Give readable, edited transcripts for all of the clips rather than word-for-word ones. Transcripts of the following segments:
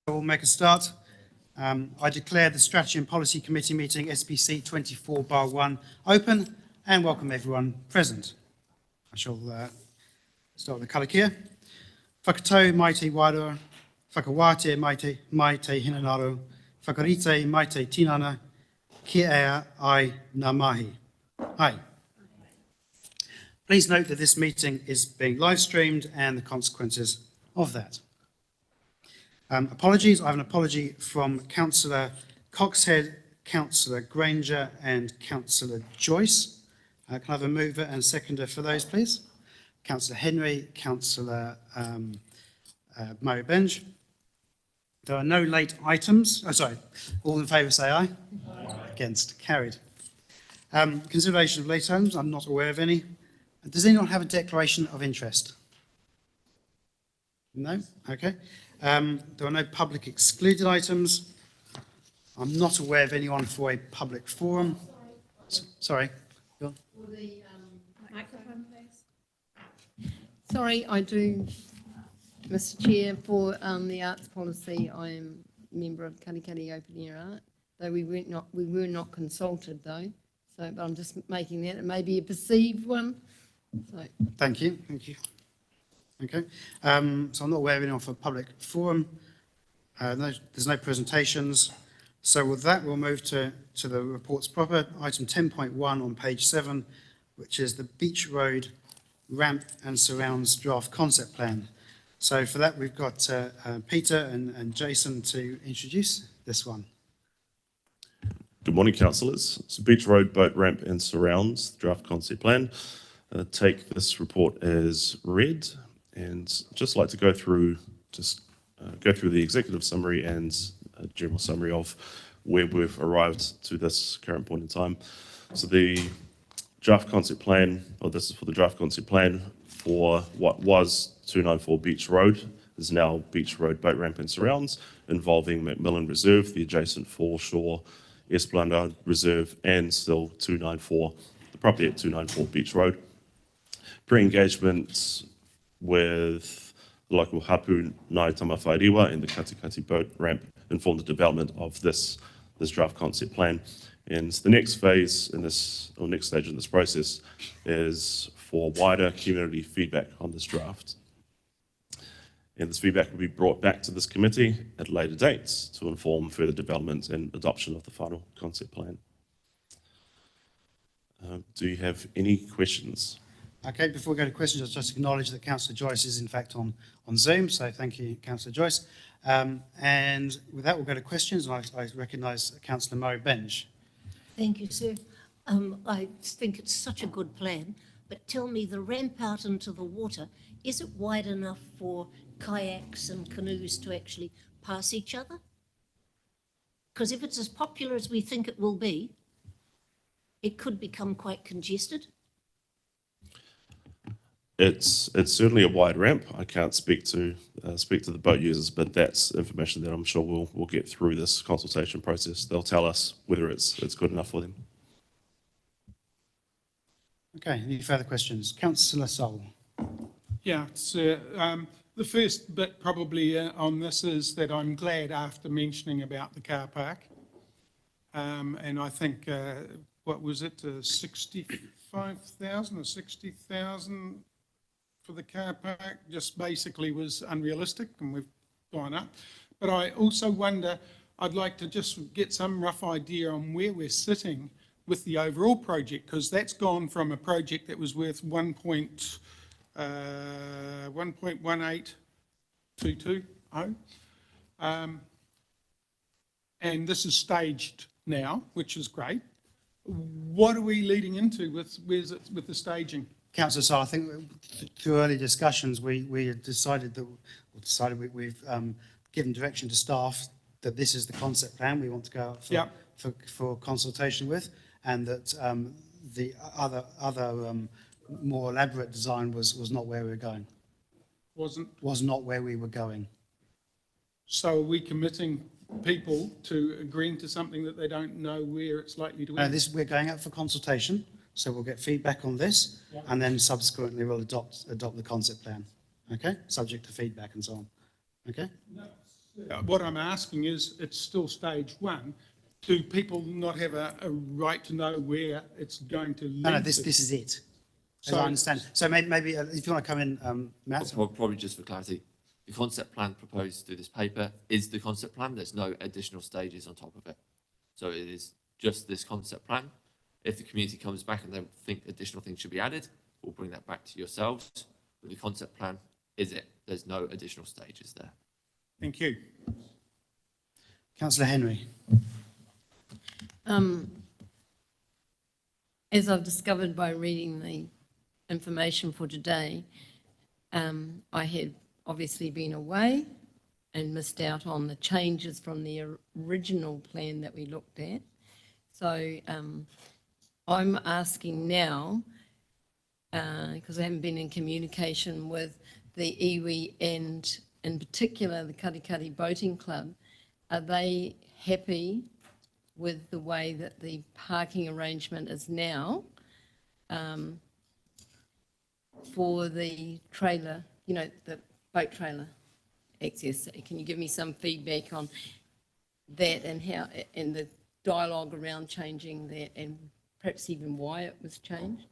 We'll make a start. I declare the Strategy and Policy Committee meeting SPC 24/1 open and welcome everyone present. I shall start with the karakia. Whakatau mai te wairua, whakawātea mai te hinanaro, whakarite mai te tinana, kia ea ai ngā mahi. Hi. Please note that this meeting is being live streamed and the consequences of that. Apologies. I have an apology from Councillor Coxhead, Councillor Granger and Councillor Joyce. Can I have a mover and seconder for those, please? Councillor Henry, Councillor Murray Benge. There are no late items. Oh, sorry. All in favour say aye. Aye. Against. Carried. Consideration of late items. I'm not aware of any. Does anyone have a declaration of interest? No? Okay. There are no public excluded items. I'm not aware of anyone for a public forum. Sorry. Go on. For the microphone, please. Sorry, I do, Mr. Chair, for the arts policy. I am a member of Katikati Open Air Art, though we were not consulted though. So, but I'm just making that. It may be a perceived one. So. Thank you. Thank you. Okay, so I'm not aware of anyone for a public forum. There's no presentations. So with that, we'll move to the reports proper. Item 10.1 on page 7, which is the Beach Road Ramp and Surrounds Draft Concept Plan. So for that, we've got Peter and Jason to introduce this one. Good morning, councillors. So Beach Road Boat Ramp and Surrounds Draft Concept Plan. Take this report as read. And just like to go through the executive summary and a general summary of where we've arrived to this current point in time. So the draft concept plan, or this is for the draft concept plan for what was 294 Beach Road, is now Beach Road Boat Ramp and Surrounds, involving Macmillan Reserve, the adjacent foreshore Esplanade Reserve, and still 294, the property at 294 Beach Road. Pre-engagement with the local hapu Nai Tamawharewa and the Katikati Boat Ramp informed the development of this draft concept plan. And the next phase in this, or next stage in this process, is for wider community feedback on this draft. And this feedback will be brought back to this committee at later dates to inform further development and adoption of the final concept plan. Do you have any questions? Okay, before we go to questions, I'll just acknowledge that Councillor Joyce is in fact on Zoom, so thank you, Councillor Joyce. And with that, we'll go to questions, and I recognise Councillor Murray Benge. Thank you, sir. I think it's such a good plan, but tell me, the ramp out into the water, is it wide enough for kayaks and canoes to actually pass each other? Because if it's as popular as we think it will be, it could become quite congested. It's certainly a wide ramp. I can't speak to the boat users, but that's information that I'm sure we'll get through this consultation process. They'll tell us whether it's good enough for them. Okay, any further questions? Councillor Sol. Yeah, so the first bit probably on this is that I'm glad after mentioning about the car park, and I think, what was it, 65,000 or 60,000 for the car park just basically was unrealistic, and we've gone up. But I also wonder, I'd like to just get some rough idea on where we're sitting with the overall project, because that's gone from a project that was worth 1.1822, and this is staged now, which is great. What are we leading into with the staging? Councillor Sol, I think through early discussions, we've given direction to staff that this is the concept plan we want to go out for consultation with, and that the other more elaborate design was not where we were going. Was not where we were going. So are we committing people to agreeing to something that they don't know where it's likely to end? We're going out for consultation. So we'll get feedback on this, and then subsequently we'll adopt the concept plan. Okay, subject to feedback and so on. Okay. No, What I'm asking is, it's still stage one. Do people not have a right to know where it's going to lead? No, to? this is it, as So- I understand. So maybe if you want to come in, Matt. Probably just for clarity, the concept plan proposed through this paper is the concept plan. There's no additional stages on top of it. So it is just this concept plan. If the community comes back and they think additional things should be added, we'll bring that back to yourselves. But the concept plan is it. There's no additional stages there. Thank you. Councillor Henry. As I've discovered by reading the information for today, I had obviously been away and missed out on the changes from the original plan that we looked at. So I'm asking now, because I haven't been in communication with the iwi and in particular the Katikati Boating Club, are they happy with the way that the parking arrangement is now for the trailer, you know, the boat trailer access? Can you give me some feedback on that and how, and the dialogue around changing that and perhaps even why it was changed?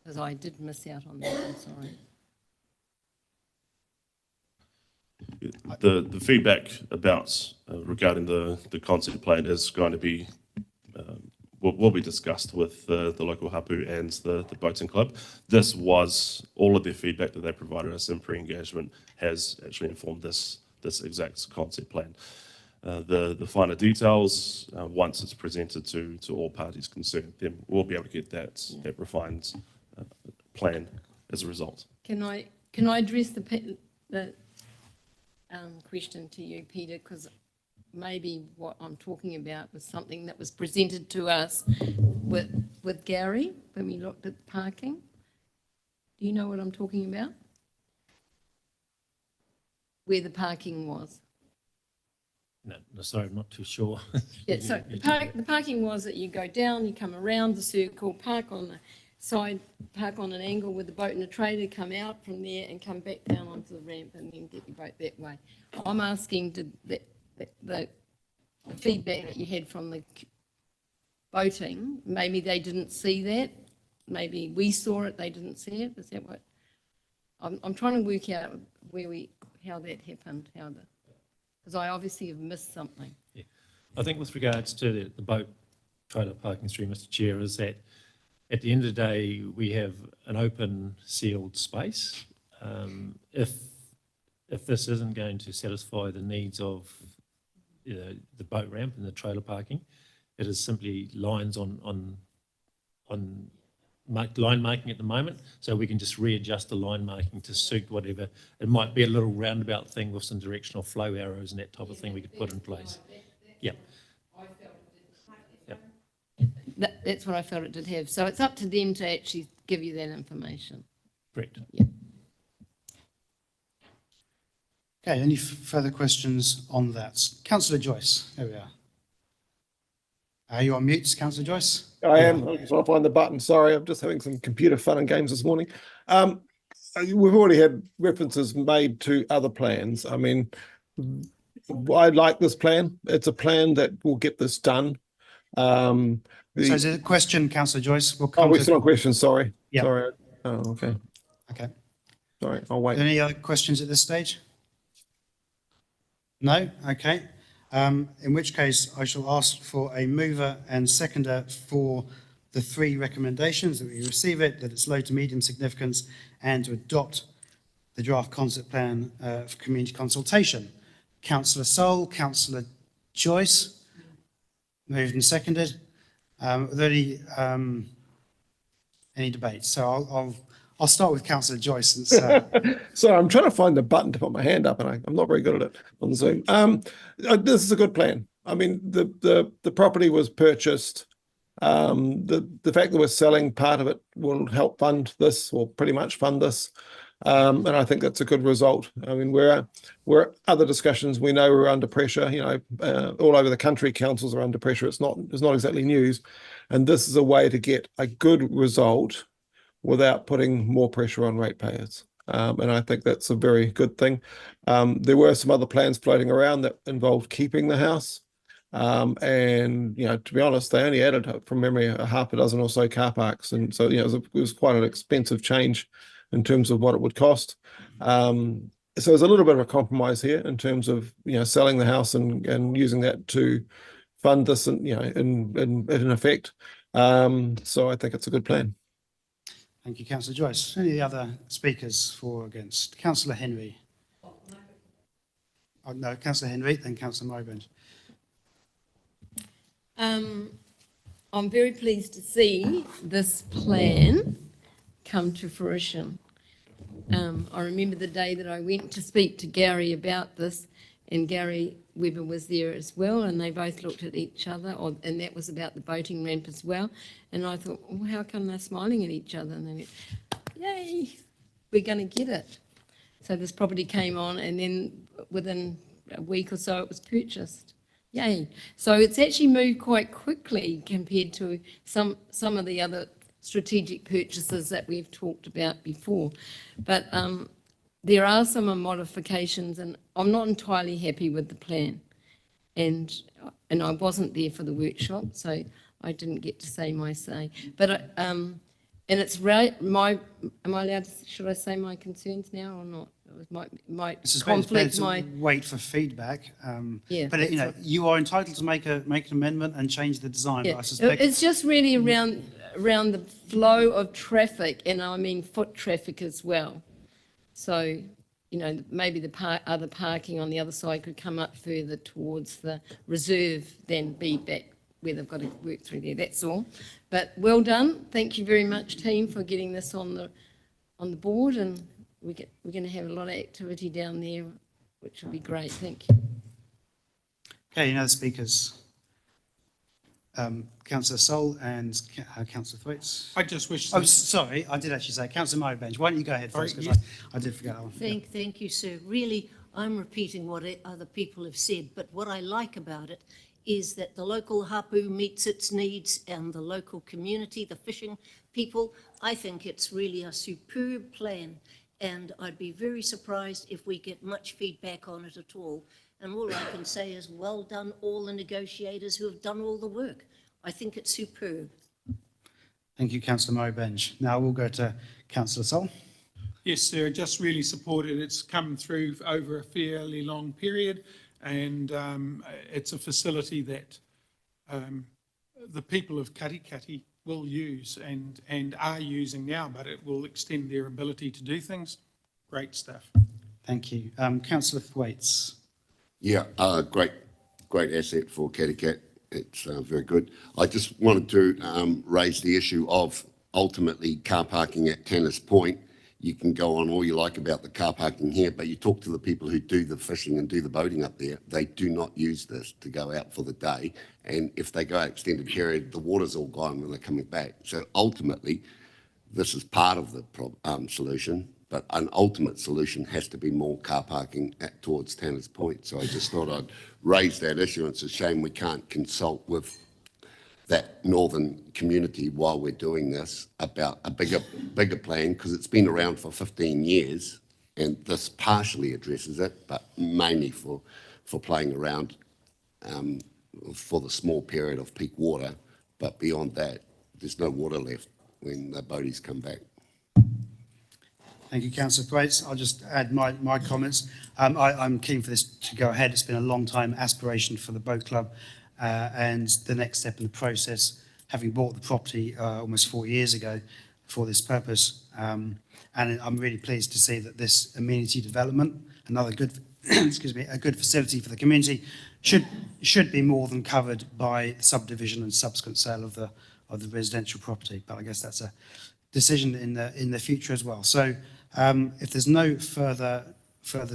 Because I did miss out on that, I'm sorry. The feedback about regarding the concept plan is going to be will be discussed with the local hapu and the boating club. This was all of their feedback that they provided us in pre-engagement has actually informed this exact concept plan. The finer details, once it's presented to all parties concerned, then we'll be able to get that refined plan as a result. Can I address the question to you, Peter, because maybe what I'm talking about was something that was presented to us with Gary when we looked at parking. Do you know what I'm talking about? Where the parking was? No, sorry, I'm not too sure. Yeah, so the parking was that you go down, you come around the circle, park on the side, park on an angle with the boat and a trailer, come out from there and come back down onto the ramp and then get your boat that way. I'm asking, did the feedback that you had from the boating, maybe they didn't see that, maybe we saw it, they didn't see it, is that what? I'm trying to work out how that happened, because I obviously have missed something. Yeah. I think with regards to the boat trailer parking through, Mr. Chair, is that at the end of the day, we have an open, sealed space. If this isn't going to satisfy the needs of the boat ramp and the trailer parking, it is simply lines on line marking at the moment, so we can just readjust the line marking to suit whatever. It might be a little roundabout thing with some directional flow arrows and that type of thing we could put in place. Yeah. That's what I felt it did have. So it's up to them to actually give you that information. Correct. Yeah. Okay, any further questions on that? Councillor Joyce, there we are. Are you on mute, Councillor Joyce? I am. I just want to find the button. Sorry, I'm just having some computer fun and games this morning. We've already had references made to other plans. I mean, I like this plan. It's a plan that will get this done. So is it a question, Councillor Joyce? We'll Oh, come we're to... still on questions. Sorry. Yeah. Sorry. Oh, okay. Okay. Sorry. I'll wait. Any other questions at this stage? No? Okay. In which case, I shall ask for a mover and seconder for the three recommendations that we receive it, that it's low to medium significance, and to adopt the draft concept plan for community consultation. Councillor Sol, Councillor Joyce, moved and seconded. Are there any debates? So I'll start with Councillor Joyce. Since, So I'm trying to find the button to put my hand up, and I'm not very good at it on Zoom. This is a good plan. I mean, the property was purchased. The fact that we're selling part of it will help fund this, or pretty much fund this. And I think that's a good result. I mean, we're other discussions. We know we're under pressure. You know, all over the country, councils are under pressure. It's not exactly news, and this is a way to get a good result without putting more pressure on ratepayers. And I think that's a very good thing. There were some other plans floating around that involved keeping the house. And, you know, to be honest, they only added, from memory, a half a dozen or so car parks. And so, you know, it was quite an expensive change in terms of what it would cost. So there's a little bit of a compromise here in terms of, you know, selling the house and using that to fund this, and, you know, in effect. So I think it's a good plan. Thank you, Councillor Joyce. Any other speakers for or against? Councillor Henry. Oh, no, Councillor Henry, then Councillor Mowbray. I'm very pleased to see this plan come to fruition. I remember the day that I went to speak to Gary about this, and Gary Webber was there as well, and they both looked at each other, and that was about the boating ramp as well. And I thought, well, how come they're smiling at each other? And they went, yay, we're going to get it. So this property came on, and then within a week or so it was purchased. Yay. So it's actually moved quite quickly compared to some of the other strategic purchases that we've talked about before. But there are some modifications, and I'm not entirely happy with the plan. And I wasn't there for the workshop, so I didn't get to say my say. But and it's right. Am I allowed to? Should I say my concerns now or not? It might conflict my. Wait for feedback. Yeah, but you know, you are entitled to make an amendment and change the design. Yeah. But I suspect It's just really around the flow of traffic, and I mean foot traffic as well. So, you know, maybe the other parking on the other side could come up further towards the reserve than be back where they've got to work through there. That's all. But well done. Thank you very much, team, for getting this on the board, and we're going to have a lot of activity down there, which will be great. Thank you. okay, you know the speakers. Councillor Sol and Councillor Thwaites. I just wish. Oh, sorry, I did actually say Councillor Mowbray. Why don't you go ahead first, Sorry, because I did forget that one. Thank you, sir. Really, I'm repeating what other people have said, but what I like about it is that the local hapu meets its needs, and the local community, the fishing people. I think it's really a superb plan, and I'd be very surprised if we get much feedback on it at all. And all I can say is well done, all the negotiators who have done all the work. I think it's superb. Thank you, Councillor Mowbray. Now we'll go to Councillor Sol. Yes, sir, just really support it. It's come through over a fairly long period, and it's a facility that the people of Katikati will use and are using now, but it will extend their ability to do things. Great stuff. Thank you. Councillor Thwaites. Yeah, great asset for Katikati. It's very good. I just wanted to raise the issue of ultimately car parking at Tanners Point. You can go on all you like about the car parking here, but you talk to the people who do the fishing and do the boating up there, they do not use this to go out for the day. And if they go out extended period, the water's all gone when they're coming back. So ultimately, this is part of the solution, but an ultimate solution has to be more car parking towards Tanners Point. So I just thought I'd raise that issue. It's a shame we can't consult with that northern community while we're doing this about a bigger plan, because it's been around for 15 years, and this partially addresses it, but mainly for playing around for the small period of peak water. But beyond that, there's no water left when the boaties come back. Thank you, Councillor Thwaites. I'll just add my comments. I'm keen for this to go ahead. It's been a long time aspiration for the boat club, and the next step in the process, having bought the property almost 4 years ago for this purpose. And I'm really pleased to see that this amenity development, another good, excuse me, a good facility for the community, should be more than covered by subdivision and subsequent sale of the residential property. But I guess that's a decision in the future as well. So if there's no further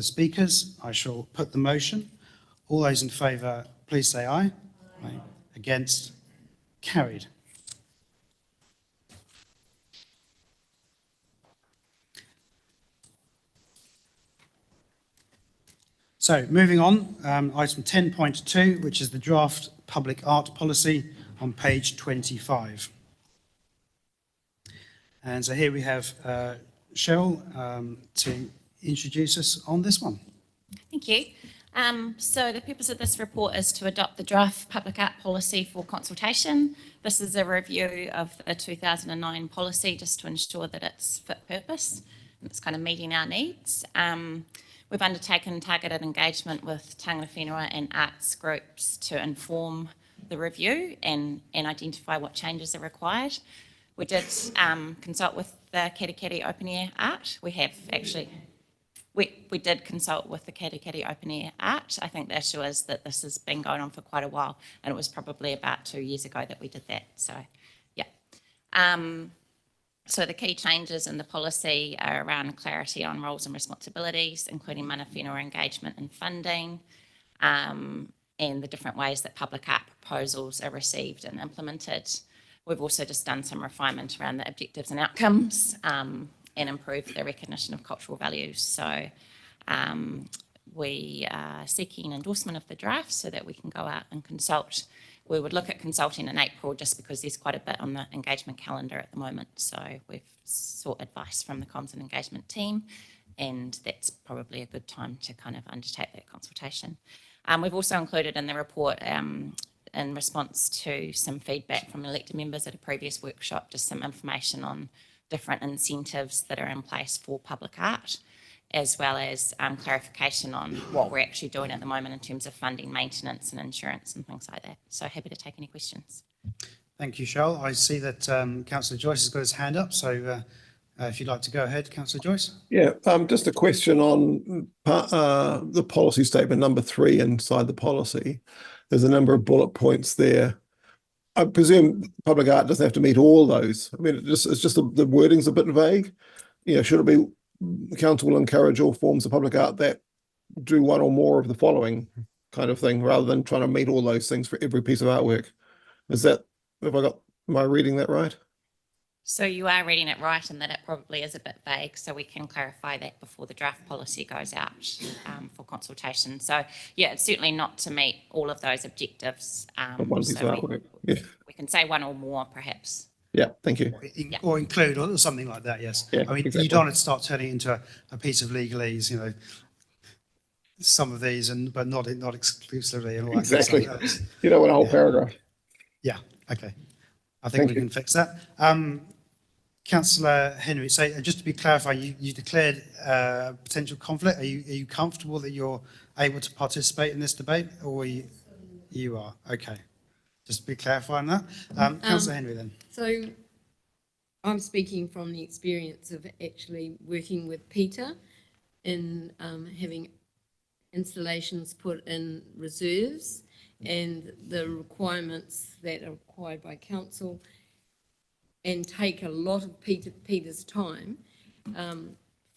speakers, I shall put the motion. All those in favour, please say aye. Aye. Against? Carried. So moving on, item 10.2, which is the draft public art policy on page 25. And so here we have Cheryl to introduce us on this one. Thank you. So the purpose of this report is to adopt the draft public art policy for consultation. This is a review of the 2009 policy just to ensure that it's fit purpose and it's kind of meeting our needs. We've undertaken targeted engagement with tangata whenua and arts groups to inform the review and identify what changes are required. We did consult with the Katikati Open Air Art. We have actually, we did consult with the Katikati Open Air Art. I think the issue is that this has been going on for quite a while, and it was probably about 2 years ago that we did that. So, yeah. So the key changes in the policy are around clarity on roles and responsibilities, including mana whenua engagement and funding, and the different ways that public art proposals are received and implemented. We've also just done some refinement around the objectives and outcomes and improved the recognition of cultural values. So we are seeking endorsement of the draft so that we can go out and consult. We would look at consulting in April just because there's quite a bit on the engagement calendar at the moment. So we've sought advice from the comms and engagement team, and that's probably a good time to kind of undertake that consultation. We've also included in the report in response to some feedback from elected members at a previous workshop, just some information on different incentives that are in place for public art, as well as clarification on what we're actually doing at the moment in terms of funding, maintenance and insurance and things like that. So happy to take any questions. Thank you, Cheryl. I see that Councillor Joyce has got his hand up, so if you'd like to go ahead, Councillor Joyce. Yeah, just a question on the policy statement number 3 inside the policy. There's a number of bullet points there. I presume public art doesn't have to meet all those. I mean, it's just the wording's a bit vague. You know, should it be the council will encourage all forms of public art that do one or more of the following kind of thing, rather than trying to meet all those things for every piece of artwork? Is that, am I reading that right? So you are reading it right in that it probably is a bit vague, so we can clarify that before the draft policy goes out for consultation. So yeah, it's certainly not to meet all of those objectives. One piece so of artwork. Yeah. we can say one or more perhaps. Yeah, thank you. Or include, or something like that, yes. Yeah, I mean, exactly. you don't want to start turning it into a piece of legalese, you know, some of these, but not exclusively. And all that Exactly. kind of stuff. You don't want a whole paragraph. Yeah, okay. I think Thank we you. can fix that. Councillor Henry, so just to be clarified, you declared potential conflict. Are you comfortable that you're able to participate in this debate, or you are? Okay. Just to be clarifying that. Councillor Henry then. So I'm speaking from the experience of actually working with Peter in having installations put in reserves and the requirements that are required by council, and take a lot of Peter's time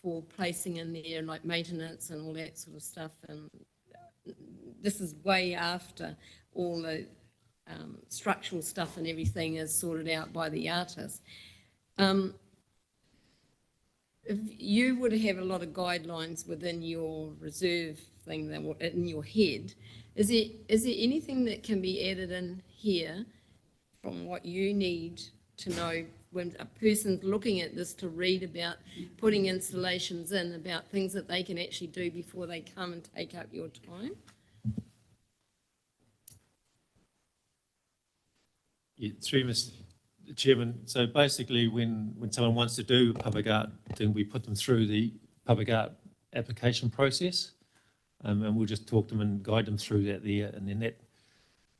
for placing in there like maintenance and all that sort of stuff. And this is way after all the structural stuff and everything is sorted out by the artist. If you would have a lot of guidelines within your reserve thing that were in your head, is there anything that can be added in here from what you need to know when a person's looking at this to read about putting installations in, about things that they can actually do before they come and take up your time? Yeah, through Mr. Chairman. So basically, when someone wants to do public art, then we put them through the public art application process, and we'll just talk to them and guide them through that there, and then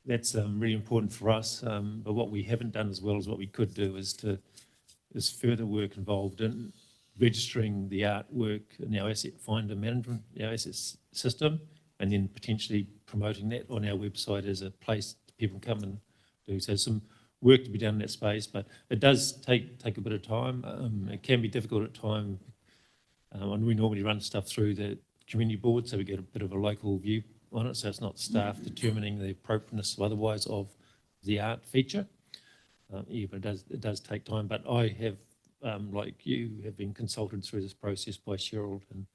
that's really important for us. But what we haven't done as well as what we could do is further work involved in registering the artwork in our asset finder management, our assets system, and then potentially promoting that on our website as a place people come and do. So some work to be done in that space, but it does take a bit of time. It can be difficult at times, and we normally run stuff through the community board, so we get a bit of a local view on it, so it's not staff determining the appropriateness or otherwise of the art feature. Yeah, but it does take time. But I have, like you, have been consulted through this process by Cheryl and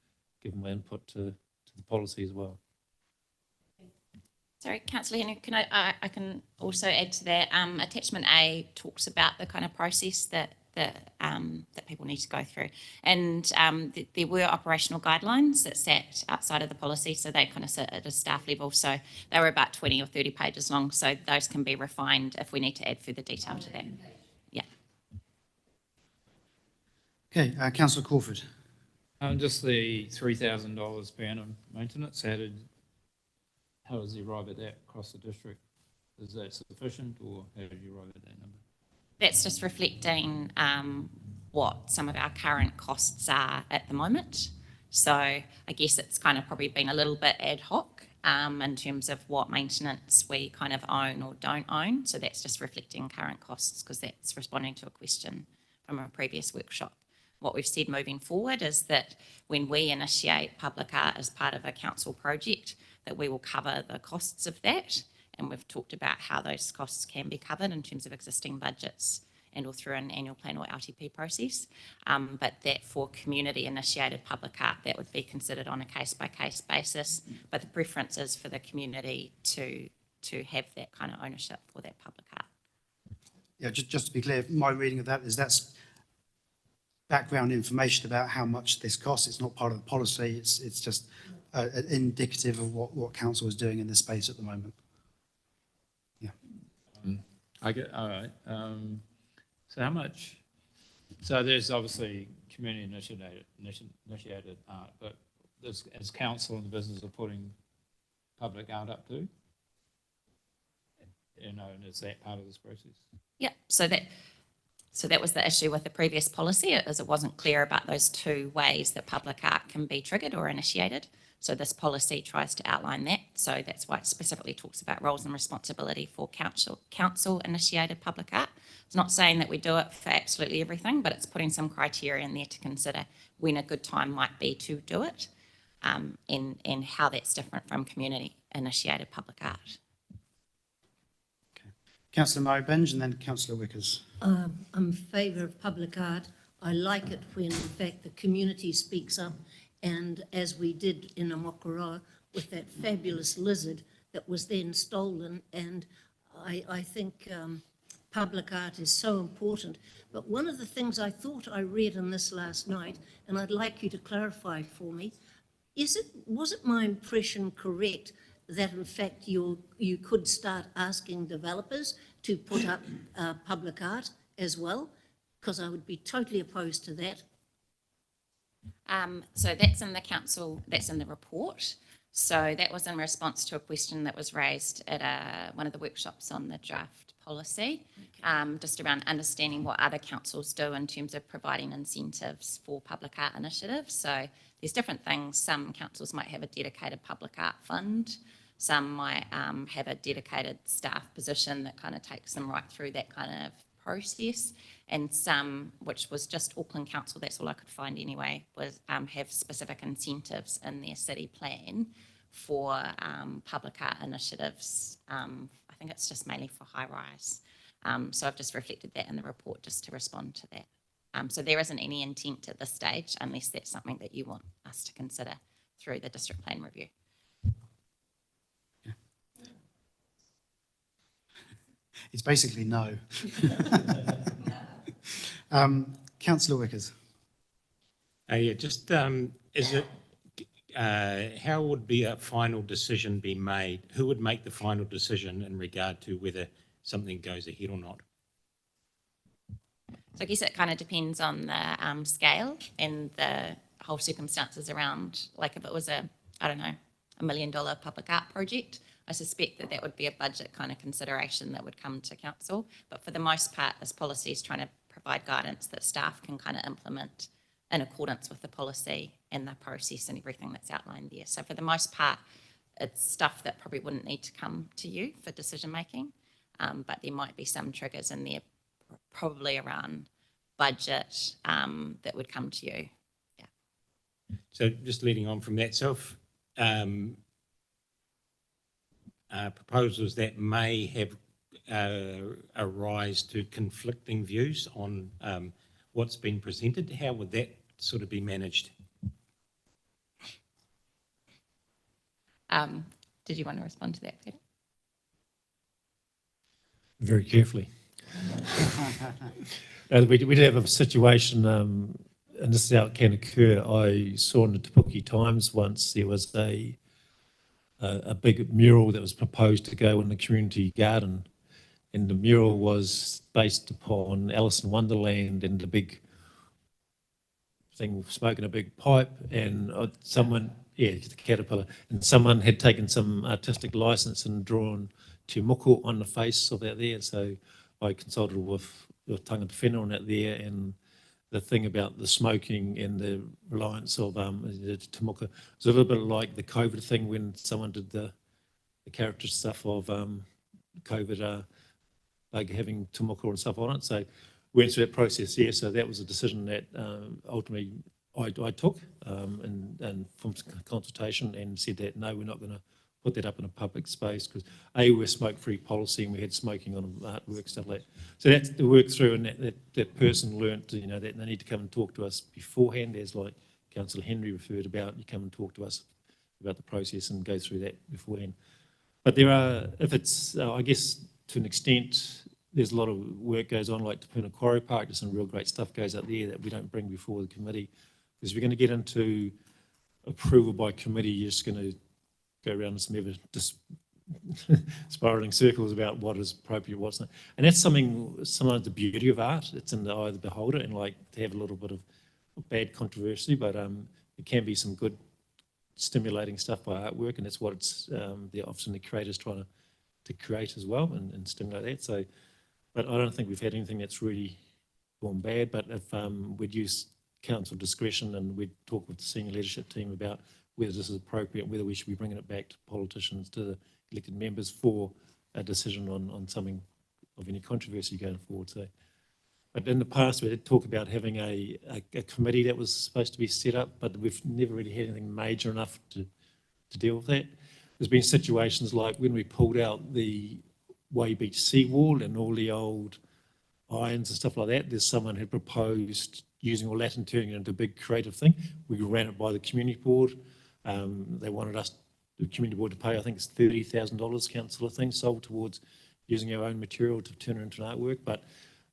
given my input to the policy as well. Sorry, Councillor Henry, can I can also add to that. Attachment A talks about the kind of process that that people need to go through. And there were operational guidelines that sat outside of the policy, so they kind of sit at a staff level. So they were about 20 or 30 pages long, so those can be refined if we need to add further detail to that. Yeah. Okay, Councillor Crawford. Just the $3,000 per annum maintenance, how does you arrive at that across the district? Is that sufficient, or how did you arrive at that number? That's just reflecting what some of our current costs are at the moment. So I guess it's kind of probably been a little bit ad hoc in terms of what maintenance we kind of own or don't own. So that's just reflecting current costs, because that's responding to a question from a previous workshop. What we've said moving forward is that when we initiate public art as part of a council project, that we will cover the costs of that. And we've talked about how those costs can be covered in terms of existing budgets and or through an annual plan or LTP process. But that for community initiated public art, that would be considered on a case by case basis. But the preference is for the community to have that kind of ownership for that public art. Yeah, just to be clear, my reading of that is that's background information about how much this costs. It's not part of the policy. It's just indicative of what council is doing in this space at the moment. Yeah. I get, all right. So how much, so there's obviously community initiated art, but as council in the business of putting public art up too? And is that part of this process? Yeah, so that was the issue with the previous policy, is it wasn't clear about those two ways that public art can be triggered or initiated. So this policy tries to outline that. So that's why it specifically talks about roles and responsibility for council initiated public art. It's not saying that we do it for absolutely everything, but it's putting some criteria in there to consider when a good time might be to do it, and how that's different from community initiated public art. Councillor Murray-Benge and then Councillor Wickers. I'm in favour of public art. I like it when, in fact, the community speaks up, and as we did in Amokoroa with that fabulous lizard that was then stolen, and I think public art is so important. But one of the things I thought I read in this last night, and I'd like you to clarify for me, was it my impression correct that in fact you could start asking developers to put up public art as well? Because I would be totally opposed to that. So that's in the council, that's in the report. So that was in response to a question that was raised at one of the workshops on the draft policy, just around understanding what other councils do in terms of providing incentives for public art initiatives. So there's different things. Some councils might have a dedicated public art fund. Some might have a dedicated staff position that kind of takes them right through that kind of process. And some, which was just Auckland Council, that's all I could find anyway, was have specific incentives in their city plan for public art initiatives. I think it's just mainly for high rise. So I've just reflected that in the report just to respond to that. So there isn't any intent at this stage, unless that's something that you want us to consider through the district plan review. It's basically no. Councillor Wickers. Yeah, just is it, how would be a final decision be made? Who would make the final decision in regard to whether something goes ahead or not? So I guess it kind of depends on the scale and the whole circumstances around, like if it was $1 million public art project, I suspect that would be a budget kind of consideration that would come to council. But for the most part, this policy is trying to provide guidance that staff can kind of implement in accordance with the policy and the process and everything that's outlined there. So for the most part, it's stuff that probably wouldn't need to come to you for decision making, but there might be some triggers in there, probably around budget, that would come to you. Yeah. So just leading on from that, so if, proposals that may have arise to conflicting views on what's been presented, how would that sort of be managed? Did you want to respond to that, Peter? Very carefully. We did have a situation, and this is how it can occur. I saw in the Te Puke Times once there was a big mural that was proposed to go in the community garden, and the mural was based upon Alice in Wonderland and the big thing smoking a big pipe, and someone, the caterpillar, and someone had taken some artistic license and drawn Te Moko on the face of that there. So I consulted with Tangata Whenua on that there, and the thing about the smoking and the reliance of the Te Moko was a little bit like the COVID thing when someone did the character stuff of COVID, like having Te Moko and stuff on it. So went through that process here. So that was a decision that ultimately I took and from consultation, and said that no, we're not going to put that up in a public space because we're smoke-free policy and we had smoking on artwork, stuff like that. So that's the work through, and that person learnt, that they need to come and talk to us beforehand, as like Councillor Henry referred about, you come and talk to us about the process and go through that beforehand. But there are, if it's, I guess to an extent, there's a lot of work goes on, like Te Puna Quarry Park, there's some real great stuff goes up there that we don't bring before the committee. Because we're going to get into approval by committee, you're just going to go around in some ever just spiralling circles about what is appropriate, what's not. And that's sometimes the beauty of art. It's in the eye of the beholder, and like to have a little bit of bad controversy, but it can be some good stimulating stuff by artwork, and that's what it's often the creators trying to create as well and stimulate that. So, but I don't think we've had anything that's really gone bad. But if we'd use council discretion, and we'd talk with the senior leadership team about whether this is appropriate, whether we should be bringing it back to politicians, to the elected members for a decision on something of any controversy going forward. So, but in the past we did talk about having a committee that was supposed to be set up, but we've never really had anything major enough to deal with that. There's been situations like when we pulled out the Way Beach seawall and all the old irons and stuff like that, there's someone who proposed using all that and turning it into a big creative thing. We ran it by the community board. They wanted us, the community board, to pay, I think it's $30,000 council thing, sold towards using our own material to turn it into an artwork. But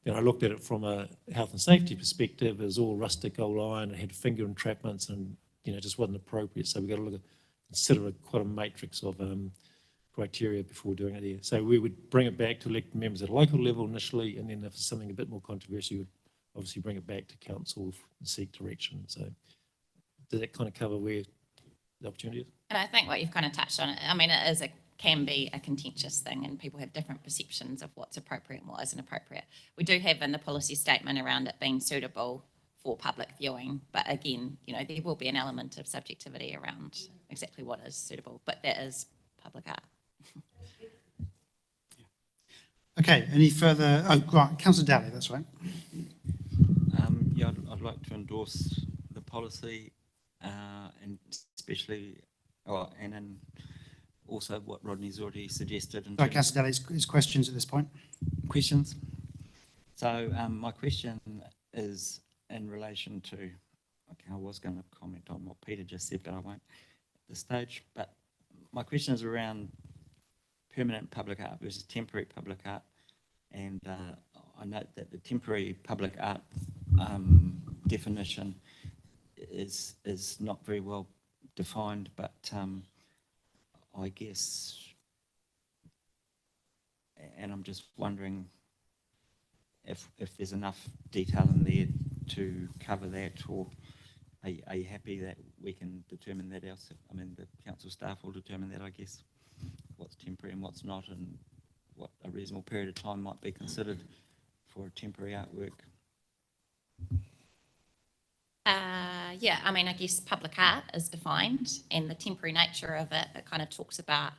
then I looked at it from a health and safety perspective. It was all rustic old iron, it had finger entrapments, and it just wasn't appropriate. So we've got to consider quite a matrix of criteria before doing it here. So we would bring it back to elected members at a local level initially, and then if there's something a bit more controversial, we'd obviously bring it back to council and seek direction. So does that kind of cover where the opportunity is? And I think what you've kind of touched on, I mean, can be a contentious thing, and people have different perceptions of what's appropriate and what isn't appropriate. We do have in the policy statement around it being suitable for public viewing, but again, there will be an element of subjectivity around exactly what is suitable, but that is public art. Okay, any further? Oh, right, Councillor Daly, that's right. Yeah, I'd like to endorse the policy, and especially, and then also what Rodney's already suggested. Sorry, Councillor Daly, is questions at this point? Questions? So my question is in relation to, I was going to comment on what Peter just said, but I won't at this stage. But my question is around permanent public art versus temporary public art. And I note that the temporary public art definition is not very well defined, but I guess, and I'm just wondering if there's enough detail in there to cover that, or are you happy that we can determine that ourselves? I mean, the council staff will determine that, I guess, what's temporary and what's not, and what a reasonable period of time might be considered for a temporary artwork. Yeah, I mean, I guess public art is defined, and the temporary nature of it kind of talks about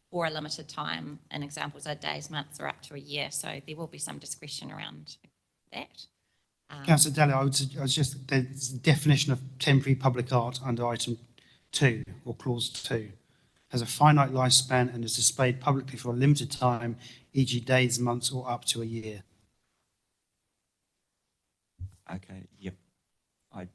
for a limited time, and examples are days, months, or up to a year. So there will be some discretion around that. Councillor Daly, I was just, there's a definition of temporary public art under item 2 or clause 2. Has a finite lifespan and is displayed publicly for a limited time, e.g. days, months, or up to a year. Okay, yep. I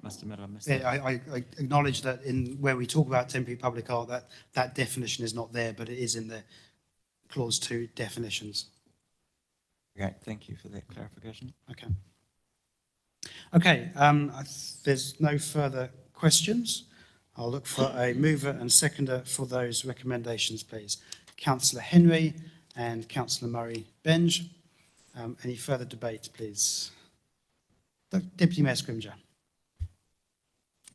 must admit I missed that. I acknowledge that in where we talk about temporary public art, that definition is not there, but it is in the clause 2 definitions. Okay, thank you for that clarification. Okay. Okay, there's no further questions. I'll look for a mover and seconder for those recommendations, please. Councillor Henry and Councillor Murray-Benge. Any further debate, please? Deputy Mayor Scrimgeour.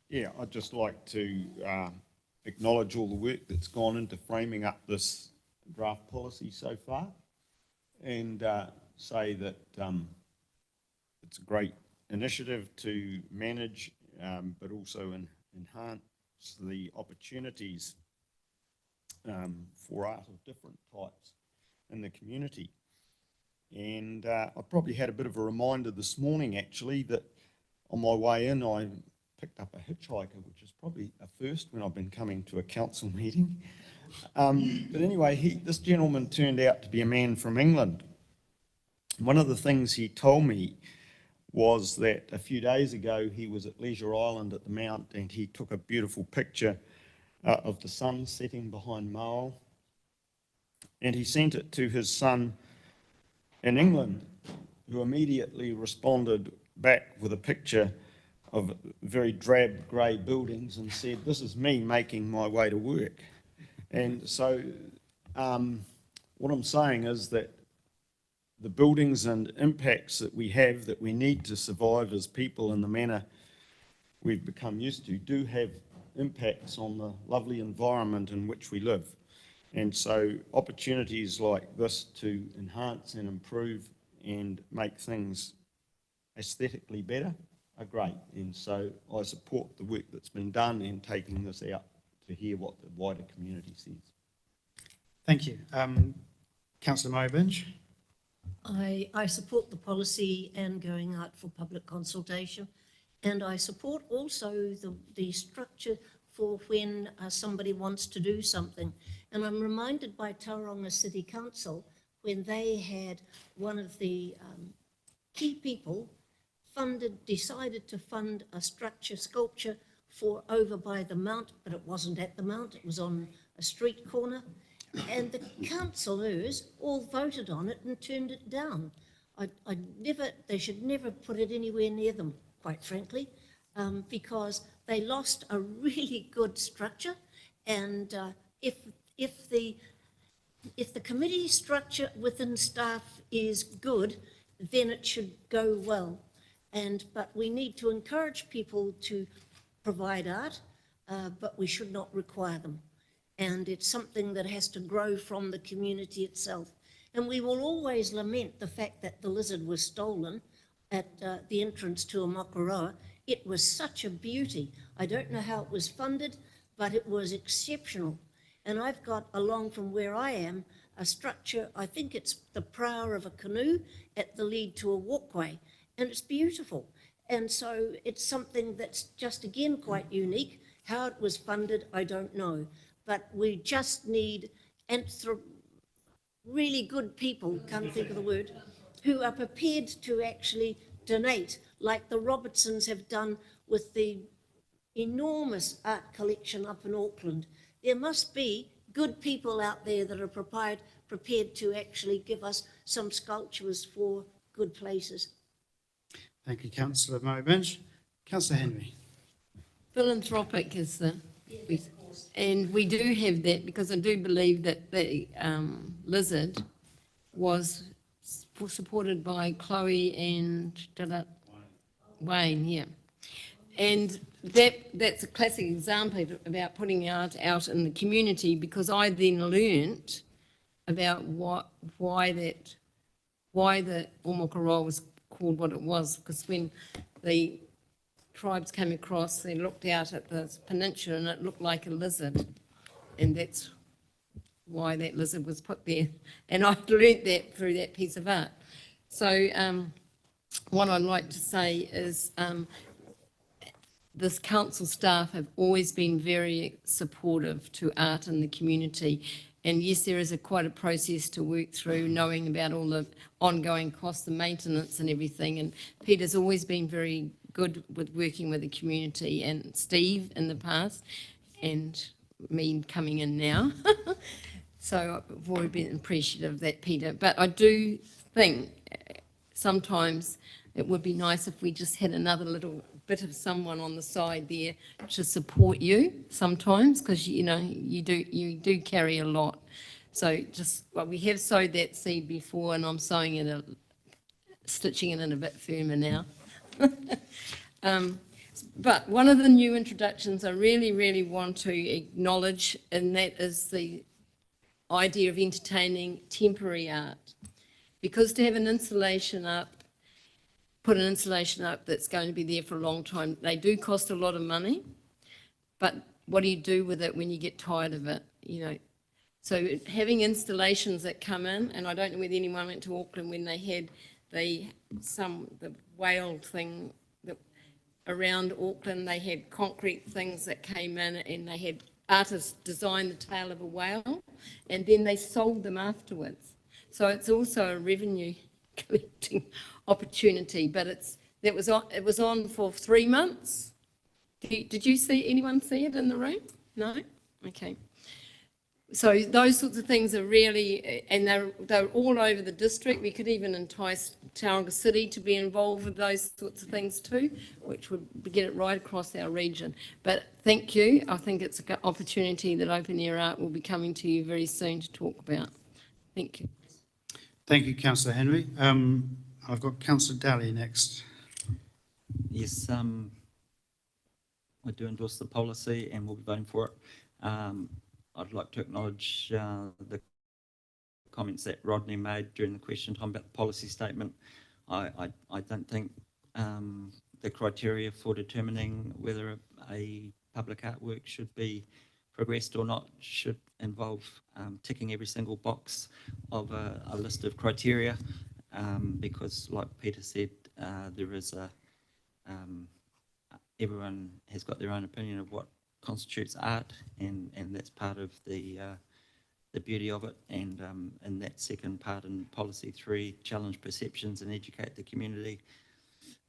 Yeah, I'd just like to acknowledge all the work that's gone into framing up this draft policy so far, and say that it's a great initiative to manage, but also enhance the opportunities for art of different types in the community. And I probably had a bit of a reminder this morning, actually, that on my way in I picked up a hitchhiker, which is probably a first when I've been coming to a council meeting. But anyway, this gentleman turned out to be a man from England. One of the things he told me was that a few days ago he was at Leisure Island at the Mount, and he took a beautiful picture of the sun setting behind Maull, and he sent it to his son in England, who immediately responded back with a picture of very drab grey buildings and said, "This is me making my way to work." And so what I'm saying is that the buildings and impacts that we have, that we need to survive as people in the manner we've become used to, do have impacts on the lovely environment in which we live. And so opportunities like this to enhance and improve and make things aesthetically better are great. And so I support the work that's been done and taking this out to hear what the wider community says. Thank you. Councillor Murray-Benge. I support the policy and going out for public consultation, and I support also the structure for when somebody wants to do something. And I'm reminded by Tauranga City Council when they had one of the key people decided to fund a sculpture for over by the Mount, but it wasn't at the Mount, it was on a street corner. And the councillors all voted on it and turned it down. They should never put it anywhere near them, quite frankly, because they lost a really good structure. And if the committee structure within staff is good, then it should go well. But we need to encourage people to provide art, but we should not require them. And it's something that has to grow from the community itself. And we will always lament the fact that the lizard was stolen at the entrance to Amakoroa. It was such a beauty. I don't know how it was funded, but it was exceptional. And I've got, along from where I am, a structure, I think it's the prow of a canoe at the lead to a walkway, and it's beautiful. And so it's something that's just, again, quite unique. How it was funded, I don't know. But we just need really good people, can't think of the word, who are prepared to actually donate, like the Robertsons have done with the enormous art collection up in Auckland. There must be good people out there that are prepared to actually give us some sculptures for good places. Thank you, Councillor Murray-Benge. Councillor Henry. Philanthropic is the... And we do have that because I do believe that the lizard was supported by Chloe and Wayne, yeah. And that's a classic example about putting art out in the community, because I then learnt about why the Amakoroa was called what it was, because when the tribes came across, they looked out at the peninsula and it looked like a lizard, and that's why that lizard was put there. And I learnt that through that piece of art. So what I'd like to say is this council staff have always been very supportive to art in the community. And yes, there is quite a process to work through, knowing about all the ongoing costs, the maintenance and everything. And Peter's always been very good with working with the community, and Steve in the past, and me coming in now. So I've always been appreciative of that, Peter. But I do think sometimes it would be nice if we just had another little bit of someone on the side there to support you sometimes, because you know you do carry a lot. So just, well, we have sowed that seed before, and I'm sowing it, stitching it in a bit firmer now. But one of the new introductions I really want to acknowledge, and that is the idea of entertaining temporary art. Because to have an installation up, put an installation up that's going to be there for a long time, they do cost a lot of money, but what do you do with it when you get tired of it, you know? So having installations that come in, and I don't know whether anyone went to Auckland when they had the whale thing that around Auckland, they had concrete things that came in, and they had artists design the tail of a whale, and then they sold them afterwards. So it's also a revenue collecting opportunity, but it was on for 3 months. Did you see anyone see it in the room? No? Okay. So those sorts of things are really, and they're all over the district. We could even entice Tauranga City to be involved with those sorts of things too, which would get it right across our region. But thank you. I think it's an opportunity that Open Air Art will be coming to you very soon to talk about. Thank you. Thank you, Councillor Henry. I've got Councillor Daly next. Yes, I do endorse the policy and we'll be voting for it. I'd like to acknowledge the comments that Rodney made during the question time about the policy statement. I don't think the criteria for determining whether a public artwork should be progressed or not should involve ticking every single box of a list of criteria, because like Peter said, there is everyone has got their own opinion of what constitutes art, and that's part of the beauty of it. And that second part in policy 3, challenge perceptions and educate the community.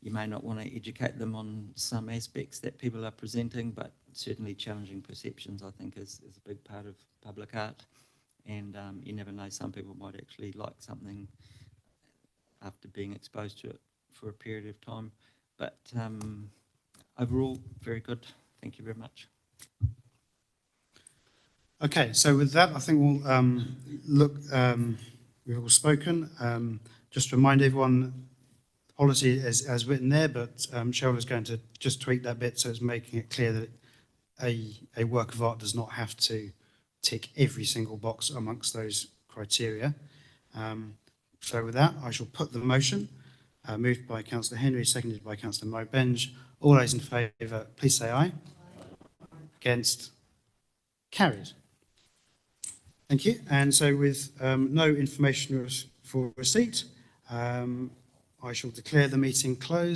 You may not want to educate them on some aspects that people are presenting, but certainly challenging perceptions, I think, is a big part of public art. And you never know, some people might actually like something after being exposed to it for a period of time. But overall, very good. Thank you very much. Okay, so with that, I think we'll we've all spoken. Just to remind everyone, the policy is as written there, but Cheryl is going to just tweak that bit so it's making it clear that a work of art does not have to tick every single box amongst those criteria. So with that, I shall put the motion, moved by Councillor Henry, seconded by Councillor Mo Benge. All those in favour, please say aye. Against? Carried. Thank you. And so with no information for receipt, I shall declare the meeting closed.